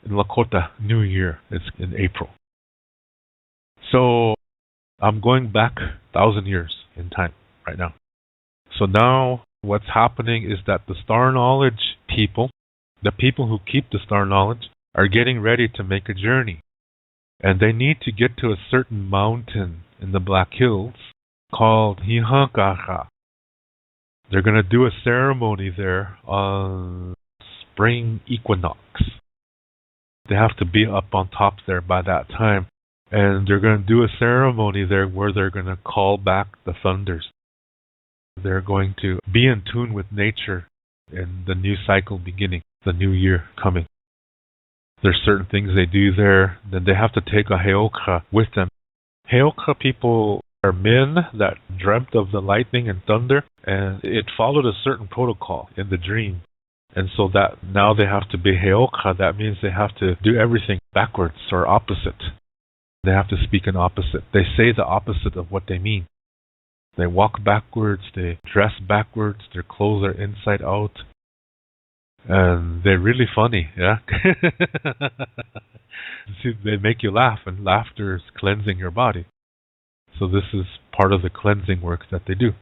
in Lakota New Year. It's in April. So I'm going back 1,000 years in time right now. So now what's happening is that the star knowledge people, the people who keep the star knowledge, are getting ready to make a journey. And they need to get to a certain mountain in the Black Hills called Heyoka. They're going to do a ceremony there on spring equinox. They have to be up on top there by that time. And they're going to do a ceremony there where they're going to call back the thunders. They're going to be in tune with nature in the new cycle beginning, the new year coming. There's certain things they do there. Then they have to take a Heyoka with them. Heyoka people are men that dreamt of the lightning and thunder, and it followed a certain protocol in the dream. And so that now they have to be Heyoka. That means they have to do everything backwards or opposite. They have to speak an opposite. They say the opposite of what they mean. They walk backwards, they dress backwards, their clothes are inside out. And they're really funny, yeah? See, they make you laugh, and laughter is cleansing your body. So this is part of the cleansing work that they do.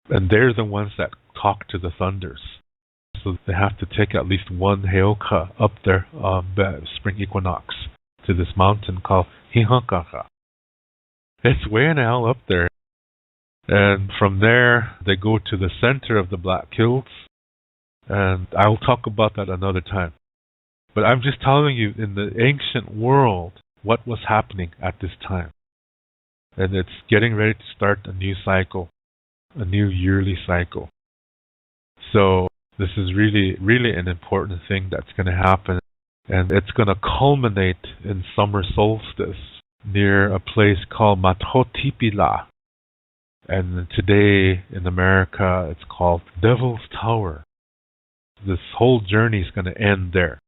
And they're the ones that talk to the thunders. So they have to take at least one Heyoka up there spring equinox to this mountain called Heyoka. It's way in hell up there. And from there, they go to the center of the Black Hills. And I'll talk about that another time. But I'm just telling you, in the ancient world, what was happening at this time. And it's getting ready to start a new cycle, a new yearly cycle. So this is really, really an important thing that's going to happen. And it's going to culminate in summer solstice near a place called Matotipila. And today in America, it's called Devil's Tower. This whole journey is going to end there.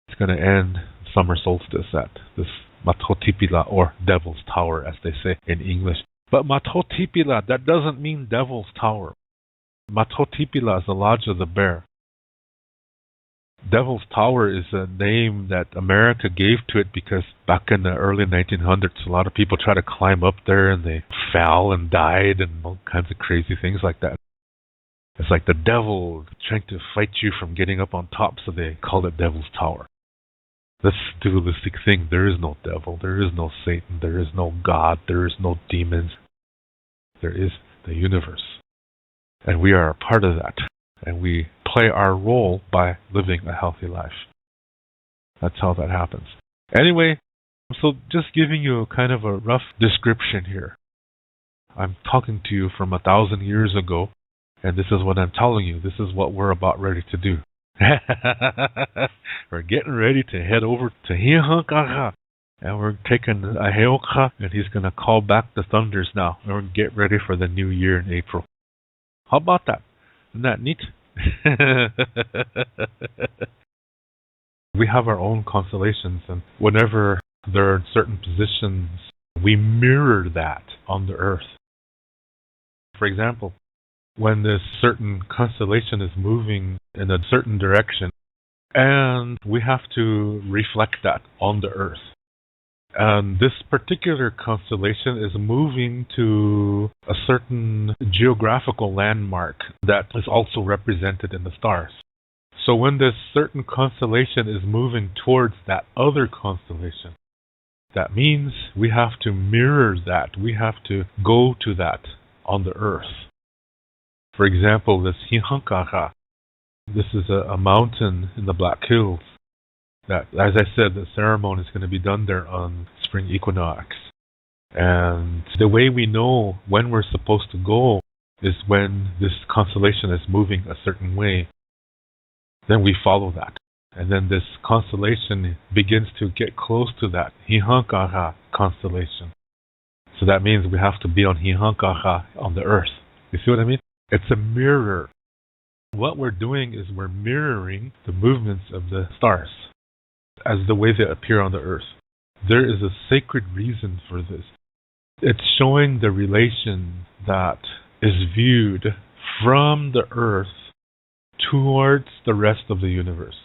It's going to end summer solstice at this Matotipila, or Devil's Tower, as they say in English. But Matotipila, that doesn't mean Devil's Tower. Matotipila is the Lodge of the Bear. Devil's Tower is a name that America gave to it because back in the early 1900s, a lot of people tried to climb up there and they fell and died and all kinds of crazy things like that. It's like the devil trying to fight you from getting up on top, so they called it Devil's Tower. This dualistic thing, there is no devil, there is no Satan, there is no God, there is no demons. There is the universe. And we are a part of that. And we play our role by living a healthy life. That's how that happens. Anyway, so just giving you kind of a rough description here. I'm talking to you from 1,000 years ago. And this is what I'm telling you. This is what we're about ready to do. We're getting ready to head over to Heyoka. And we're taking a Heyoka, and he's going to call back the thunders now. And we're going to get ready for the new year in April. How about that? Isn't that neat? We have our own constellations, and whenever there are certain positions, we mirror that on the Earth. For example, when this certain constellation is moving in a certain direction, and we have to reflect that on the Earth. And this particular constellation is moving to a certain geographical landmark that is also represented in the stars. So when this certain constellation is moving towards that other constellation, that means we have to mirror that. We have to go to that on the Earth. For example, this Heyoka, this is a mountain in the Black Hills. That, as I said, the ceremony is going to be done there on spring equinox. And the way we know when we're supposed to go is when this constellation is moving a certain way. Then we follow that. And then this constellation begins to get close to that Heyoka constellation. So that means we have to be on Heyoka on the Earth. You see what I mean? It's a mirror. What we're doing is we're mirroring the movements of the stars as the way they appear on the Earth. There is a sacred reason for this. It's showing the relation that is viewed from the Earth towards the rest of the universe.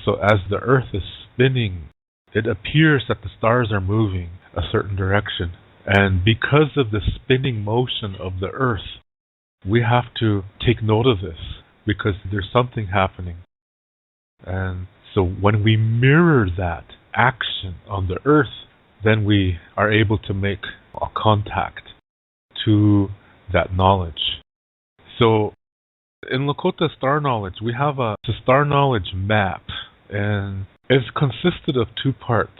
So as the Earth is spinning, it appears that the stars are moving a certain direction. And because of the spinning motion of the Earth, we have to take note of this because there's something happening. And so when we mirror that action on the Earth, then we are able to make a contact to that knowledge. So in Lakota Star Knowledge, we have a Star Knowledge map, and it's consisted of two parts.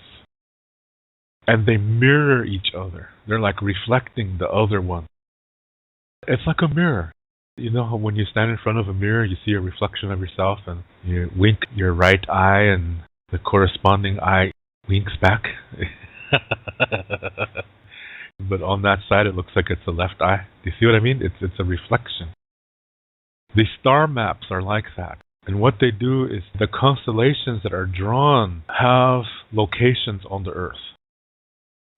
And they mirror each other. They're like reflecting the other one. It's like a mirror. You know how when you stand in front of a mirror, you see a reflection of yourself, and you wink your right eye, and the corresponding eye winks back. But on that side, it looks like it's the left eye. Do you see what I mean? It's a reflection. The star maps are like that. And what they do is the constellations that are drawn have locations on the Earth.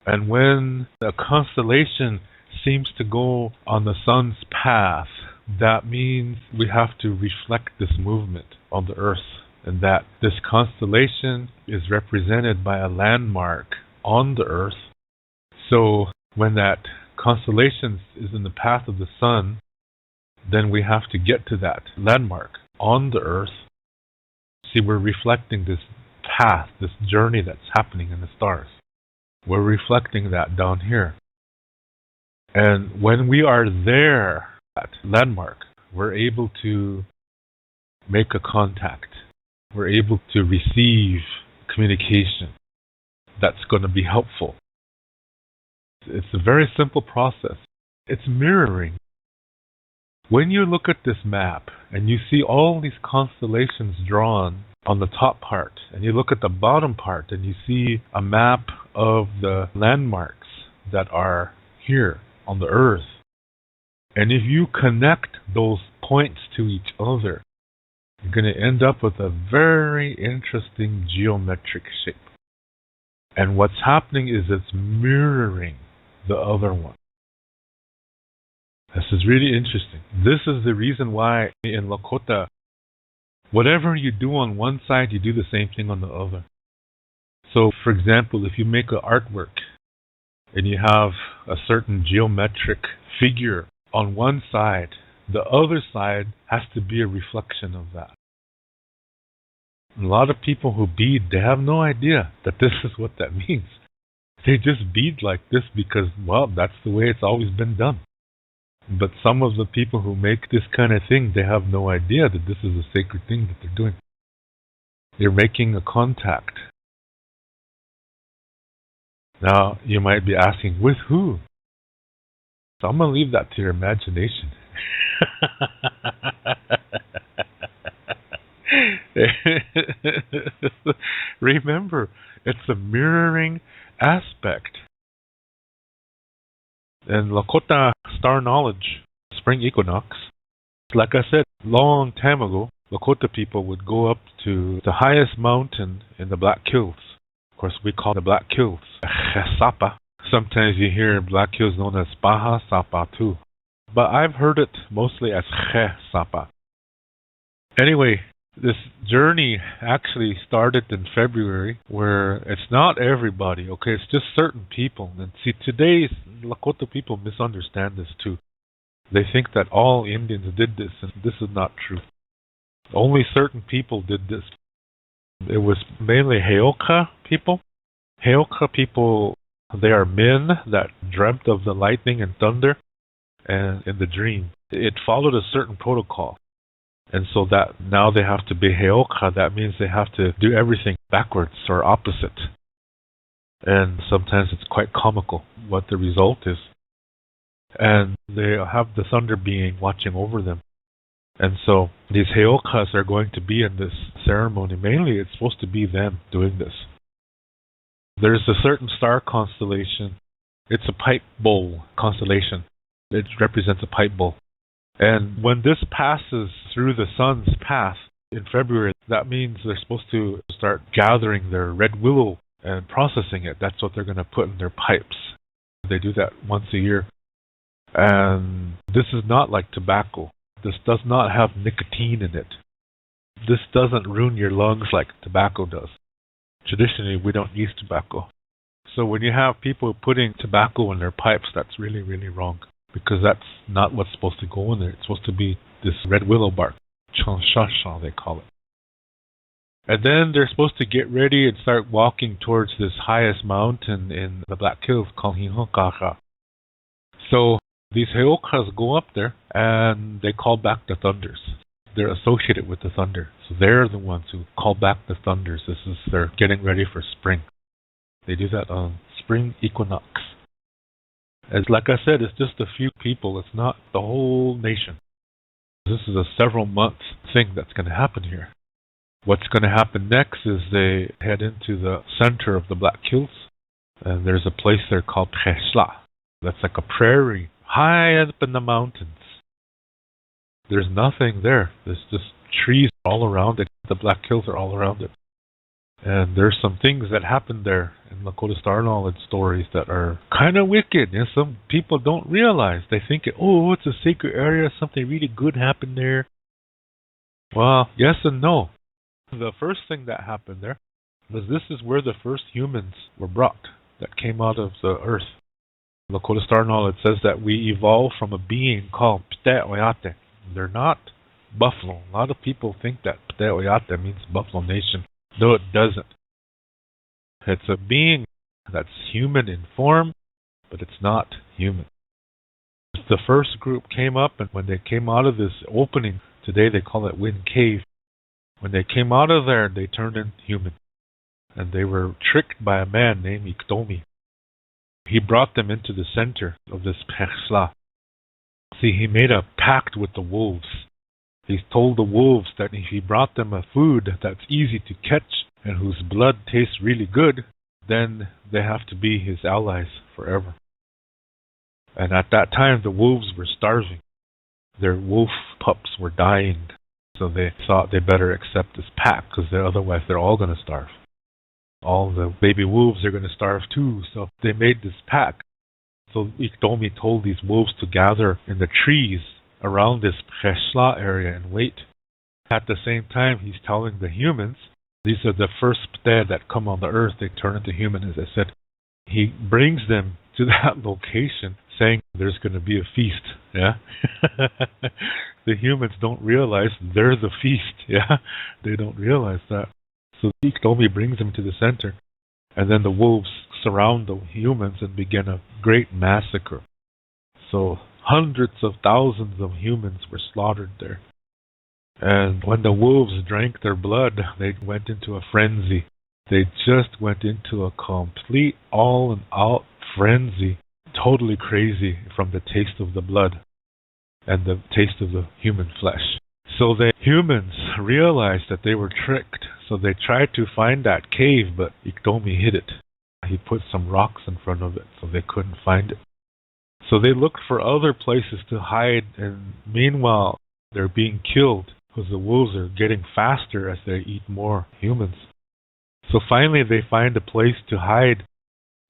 And when a constellation seems to go on the sun's path, that means we have to reflect this movement on the Earth, and that this constellation is represented by a landmark on the Earth. So when that constellation is in the path of the sun, then we have to get to that landmark on the Earth. See, we're reflecting this path, this journey that's happening in the stars. We're reflecting that down here. And when we are there at landmark, we're able to make a contact. We're able to receive communication that's going to be helpful. It's a very simple process. It's mirroring. When you look at this map and you see all these constellations drawn on the top part, and you look at the bottom part and you see a map of the landmarks that are here on the Earth, and if you connect those points to each other, you're going to end up with a very interesting geometric shape. And what's happening is it's mirroring the other one. This is really interesting. This is the reason why in Lakota, whatever you do on one side, you do the same thing on the other. So, for example, if you make an artwork and you have a certain geometric figure on one side, the other side has to be a reflection of that. A lot of people who bead, they have no idea that this is what that means. They just bead like this because, well, that's the way it's always been done. But some of the people who make this kind of thing, they have no idea that this is a sacred thing that they're doing. They're making a contact. Now, you might be asking, with who? So I'm going to leave that to your imagination. Remember, it's a mirroring aspect. And Lakota Star Knowledge, Spring Equinox, like I said, long time ago, Lakota people would go up to the highest mountain in the Black Hills. Of course, we call the Black Hills Sapa. Sometimes you hear Black Hills known as Baja Sapa too. But I've heard it mostly as Sapa. Anyway, this journey actually started in February, where it's not everybody, okay? It's just certain people. And see, today's Lakota people misunderstand this too. They think that all Indians did this, and this is not true. Only certain people did this. It was mainly Heyoka people. Heyoka people, they are men that dreamt of the lightning and thunder, and in the dream, it followed a certain protocol. And so that now they have to be Heyoka. That means they have to do everything backwards or opposite. And sometimes it's quite comical what the result is. And they have the thunder being watching over them. And so these Heyokas are going to be in this ceremony. Mainly it's supposed to be them doing this. There's a certain star constellation. It's a pipe bowl constellation. It represents a pipe bowl. And when this passes through the sun's path in February, that means they're supposed to start gathering their red willow and processing it. That's what they're going to put in their pipes. They do that once a year. And this is not like tobacco. This does not have nicotine in it. This doesn't ruin your lungs like tobacco does. Traditionally, we don't use tobacco. So when you have people putting tobacco in their pipes, that's really, really wrong. Because that's not what's supposed to go in there. It's supposed to be this red willow bark. Chansha, they call it. And then they're supposed to get ready and start walking towards this highest mountain in the Black Hills called Heyoka. So these Heyokas go up there and they call back the thunders. They're associated with the thunder. So they're the ones who call back the thunders. They're getting ready for spring. They do that on spring equinox. As like I said, it's just a few people. It's not the whole nation. This is a several month thing that's going to happen here. What's going to happen next is they head into the center of the Black Hills. And there's a place there called Presla. That's like a prairie high up in the mountains. There's nothing there. There's just trees all around it. The Black Hills are all around it. And there's some things that happen there in Lakota Star Knowledge stories that are kind of wicked. And some people don't realize. They think, oh, it's a sacred area. Something really good happened there. Well, yes and no. The first thing that happened there was this is where the first humans were brought that came out of the earth. Lakota Star Knowledge says that we evolved from a being called Pte Oyate. They're not buffalo. A lot of people think that Pte Oyate means Buffalo Nation. No, it doesn't. It's a being that's human in form, but it's not human. The first group came up, and when they came out of this opening, today they call it Wind Cave. When they came out of there, they turned into human. And they were tricked by a man named Iktomi. He brought them into the center of this Persla. See, he made a pact with the wolves. He told the wolves that if he brought them a food that's easy to catch and whose blood tastes really good, then they have to be his allies forever. And at that time, the wolves were starving. Their wolf pups were dying. So they thought they better accept this pact because otherwise they're all going to starve. All the baby wolves are going to starve too. So they made this pact. So Iktomi told these wolves to gather in the trees around this Presla area and wait. At the same time, he's telling the humans, these are the first Pte that come on the earth, they turn into human, as I said. He brings them to that location saying there's going to be a feast, yeah? The humans don't realize they're the feast, yeah? They don't realize that. So Iktomi brings them to the center, and then the wolves surround the humans and begin a great massacre. So hundreds of thousands of humans were slaughtered there. And when the wolves drank their blood, they went into a frenzy. They just went into a complete all-and-out frenzy. Totally crazy from the taste of the blood and the taste of the human flesh. So the humans realized that they were tricked. So they tried to find that cave, but Iktomi hid it. He put some rocks in front of it so they couldn't find it. So they looked for other places to hide, and meanwhile they're being killed because the wolves are getting faster as they eat more humans. So finally they find a place to hide,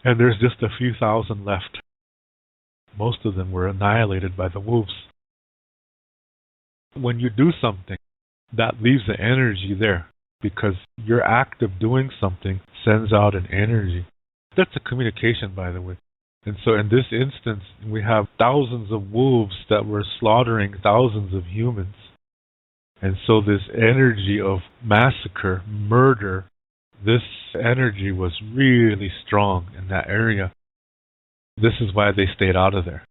and there's just a few thousand left. Most of them were annihilated by the wolves. When you do something, that leaves the energy there, because your act of doing something sends out an energy. That's a communication, by the way. And so in this instance, we have thousands of wolves that were slaughtering thousands of humans. And so this energy of massacre, murder, this energy was really strong in that area. This is why they stayed out of there.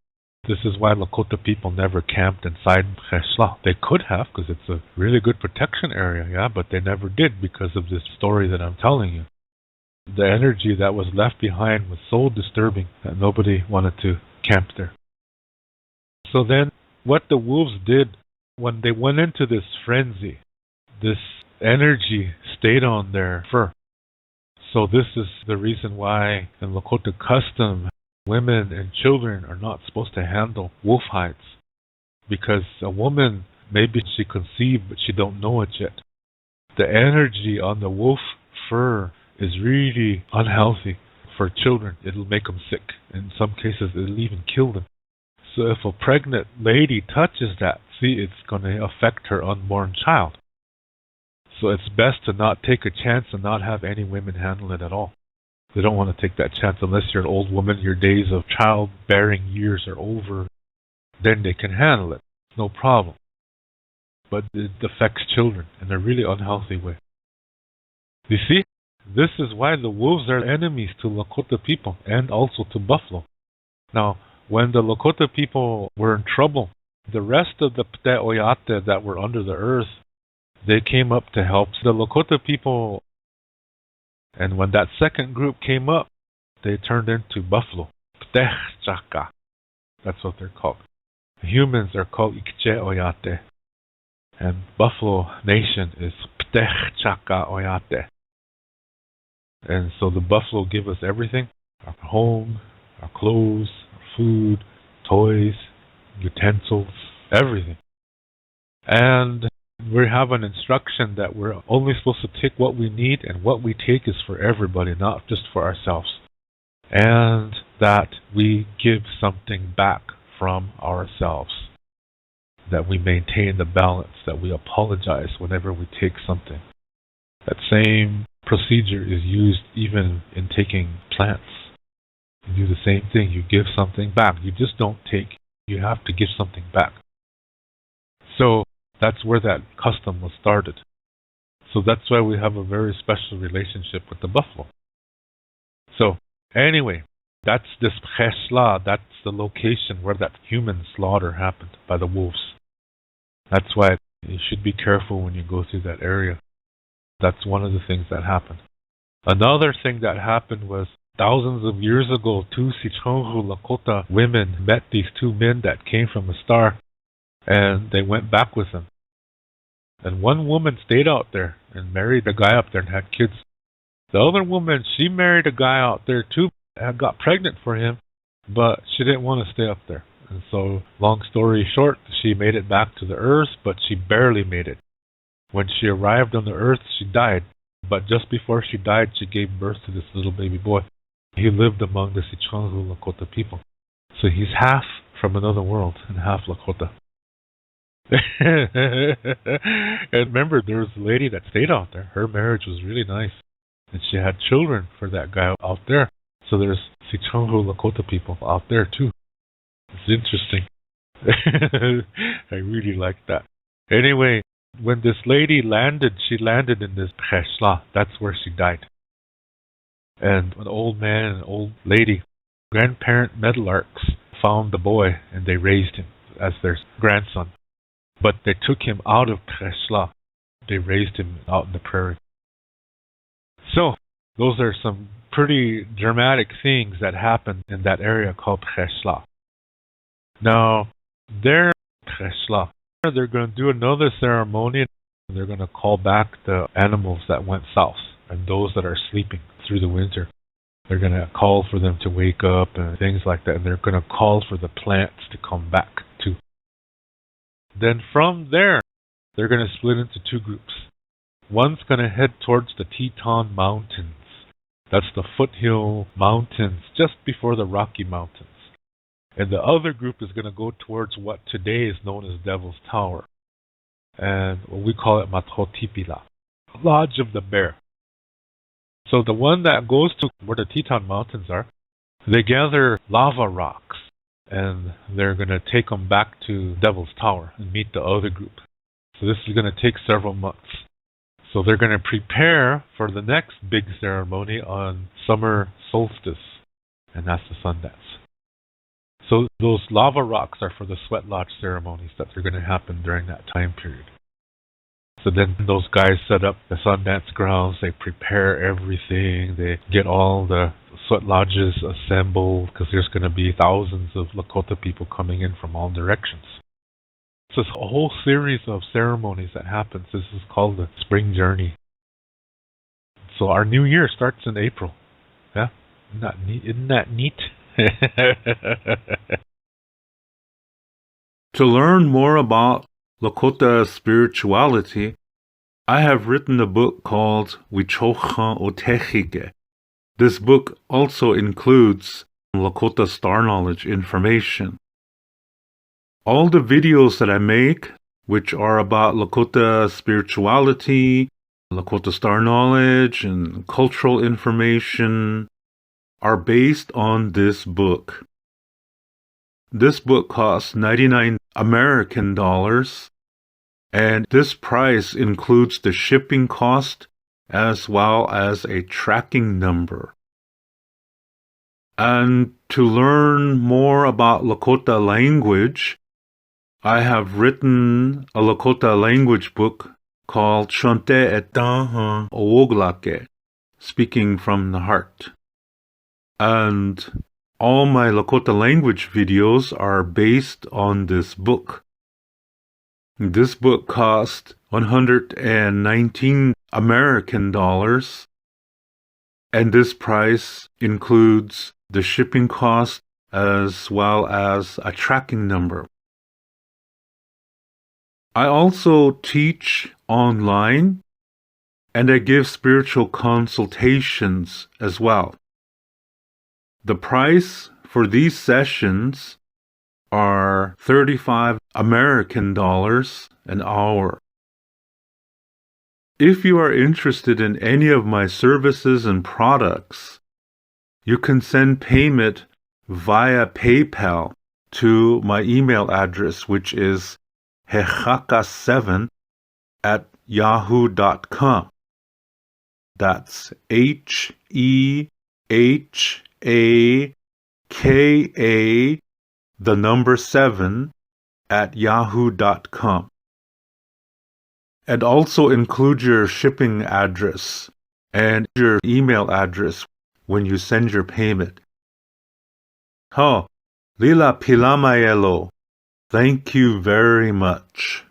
This is why Lakota people never camped inside Presla. They could have, because it's a really good protection area, yeah, but they never did because of this story that I'm telling you. The energy that was left behind was so disturbing that nobody wanted to camp there. So then, what the wolves did, when they went into this frenzy, this energy stayed on their fur. So this is the reason why in Lakota custom, women and children are not supposed to handle wolf hides. Because a woman, maybe she conceived, but she don't know it yet. The energy on the wolf fur is really unhealthy for children. It'll make them sick. In some cases, it'll even kill them. So if a pregnant lady touches that, see, it's going to affect her unborn child. So it's best to not take a chance and not have any women handle it at all. They don't want to take that chance unless you're an old woman, your days of childbearing years are over. Then they can handle it. No problem. But it affects children in a really unhealthy way. You see, this is why the wolves are enemies to Lakota people and also to buffalo. Now, when the Lakota people were in trouble, the rest of the Pte Oyate that were under the earth, they came up to help the Lakota people. And when that second group came up, they turned into buffalo. Pte Chaka. That's what they're called. Humans are called Ikche Oyate. And Buffalo Nation is Pte Chaka Oyate. And so the buffalo give us everything. Our home, our clothes, our food, toys, utensils, everything. And we have an instruction that we're only supposed to take what we need, and what we take is for everybody, not just for ourselves. And that we give something back from ourselves. That we maintain the balance, that we apologize whenever we take something. That same procedure is used even in taking plants. You do the same thing. You give something back. You just don't take. You have to give something back. So that's where that custom was started. So that's why we have a very special relationship with the buffalo. So anyway, that's this Cheshla. That's the location where that human slaughter happened by the wolves. That's why you should be careful when you go through that area. That's one of the things that happened. Another thing that happened was thousands of years ago, two Sicangu Lakota women met these two men that came from a star, and they went back with them. And one woman stayed out there and married a guy up there and had kids. The other woman, she married a guy out there too, and got pregnant for him, but she didn't want to stay up there. And so, long story short, she made it back to the earth, but she barely made it. When she arrived on the earth, she died. But just before she died, she gave birth to this little baby boy. He lived among the Sicangu Lakota people. So he's half from another world and half Lakota. And remember, there was a lady that stayed out there. Her marriage was really nice. And she had children for that guy out there. So there's Sicangu Lakota people out there too. It's interesting. I really like that. Anyway, when this lady landed, she landed in this Cheshla. That's where she died. And an old man and an old lady, grandparent meadowlarks, found the boy and they raised him as their grandson. But they took him out of Cheshla. They raised him out in the prairie. So, those are some pretty dramatic things that happened in that area called Cheshla. Now, they're Cheshla. They're going to do another ceremony. They're going to call back the animals that went south and those that are sleeping through the winter. They're going to call for them to wake up and things like that. And they're going to call for the plants to come back too. Then from there, they're going to split into two groups. One's going to head towards the Teton Mountains. That's the foothill mountains just before the Rocky Mountains. And the other group is going to go towards what today is known as Devil's Tower. And we call it Matotipila, Lodge of the Bear. So the one that goes to where the Teton Mountains are, they gather lava rocks. And they're going to take them back to Devil's Tower and meet the other group. So this is going to take several months. So they're going to prepare for the next big ceremony on summer solstice. And that's the Sundance. So those lava rocks are for the sweat lodge ceremonies that are going to happen during that time period. So then those guys set up the Sundance grounds, they prepare everything, they get all the sweat lodges assembled because there's going to be thousands of Lakota people coming in from all directions. So it's a whole series of ceremonies that happens. This is called the Spring Journey. So our new year starts in April. Yeah? Isn't that neat? To learn more about Lakota spirituality, I have written a book called Wichocha Otechike. This book also includes Lakota star knowledge information. All the videos that I make, which are about Lakota spirituality, Lakota Star knowledge and cultural information are based on this book. This book costs 99 American dollars, and this price includes the shipping cost as well as a tracking number. And to learn more about Lakota language, I have written a Lakota language book called Shonte Etaha Owoglake, Speaking from the Heart. And all my Lakota language videos are based on this book. This book cost 119 American dollars, and this price includes the shipping cost as well as a tracking number. I also teach online, and I give spiritual consultations as well. The price for these sessions are 35 American dollars an hour. If you are interested in any of my services and products, you can send payment via PayPal to my email address, which is heyoka7@yahoo.com. That's HEHAKA, the number 7@yahoo.com. And also include your shipping address and your email address when you send your payment. Lila Pilamayelo. Thank you very much.